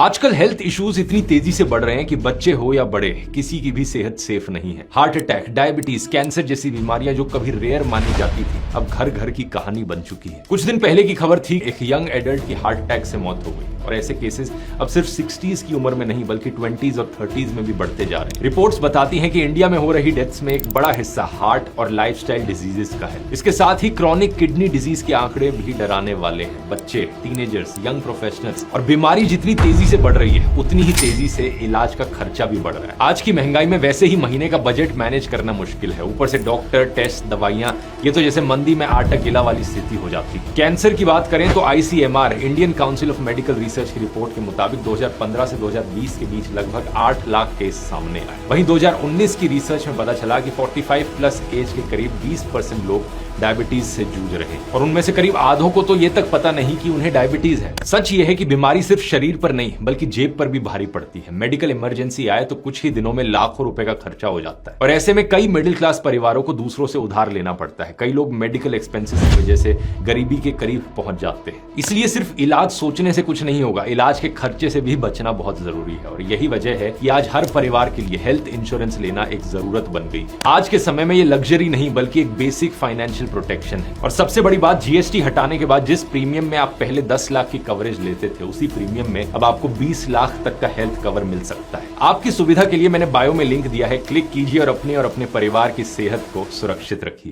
आजकल health issues इतनी तेजी से बढ़ रहे हैं कि बच्चे हो या बड़े, किसी की भी सेहत सेफ नहीं है। हार्ट अटैक, डायबिटीज, कैंसर जैसी बीमारियां जो कभी रेयर मानी जाती थी, अब घर घर की कहानी बन चुकी है। कुछ दिन पहले की खबर थी, एक यंग एडल्ट की हार्ट अटैक से मौत हो गई और ऐसे केसेस अब सिर्फ 60s की उम्र में नहीं बल्कि 20s और 30s में भी बढ़ते जा रहे हैं। रिपोर्ट्स बताती हैं कि इंडिया में हो रही डेथ्स में एक बड़ा हिस्सा हार्ट और लाइफस्टाइल डिजीजेस का है। इसके साथ ही क्रॉनिक किडनी डिजीज के आंकड़े भी डराने वाले हैं। बच्चे, टीनेजर्स, यंग प्रोफेशनल्स और बीमारी जितनी तेजी से बढ़ रही है, उतनी ही तेजी से इलाज का खर्चा भी बढ़ रहा है। आज की महंगाई में वैसे ही महीने का बजट मैनेज करना मुश्किल है, ऊपर से डॉक्टर, टेस्ट, दवाइयां, ये तो जैसे मंदी में आटा गिला वाली स्थिति हो जाती है। कैंसर की बात करें तो ICMR, Indian council of medical research की रिपोर्ट के मुताबिक 2015 से 2020 के बीच लगभग 8 लाख केस सामने आए। वहीं 2019 की रिसर्च में पता चला कि 45 प्लस एज के करीब 20% लोग डायबिटीज से जूझ रहे हैं और उनमें से करीब आधों को तो ये तक पता नहीं कि उन्हें डायबिटीज है। सच ये है कि बीमारी सिर्फ शरीर पर नहीं बल्कि जेब पर भी भारी पड़ती है। मेडिकल इमरजेंसी आए तो कुछ ही दिनों में लाखों रुपए का खर्चा हो जाता है और ऐसे में कई मिडिल क्लास परिवारों को दूसरों से उधार लेना पड़ता है। कई लोग मेडिकल एक्सपेंसेस की वजह से गरीबी के करीब पहुंच जाते हैं। इसलिए सिर्फ इलाज सोचने से कुछ नहीं होगा, इलाज के खर्चे से भी बचना बहुत जरूरी है और यही वजह है कि आज हर परिवार के लिए हेल्थ इंश्योरेंस लेना एक जरूरत बन गई। आज के समय में ये लग्जरी नहीं बल्कि एक बेसिक फाइनेंशियल प्रोटेक्शन है। और सबसे बड़ी बात, GST हटाने के बाद जिस प्रीमियम में आप पहले 10 लाख की कवरेज लेते थे, उसी प्रीमियम में अब आपको 20 लाख तक का हेल्थ कवर मिल सकता है। आपकी सुविधा के लिए मैंने बायो में लिंक दिया है, क्लिक कीजिए और अपने परिवार की सेहत को सुरक्षित रखिए।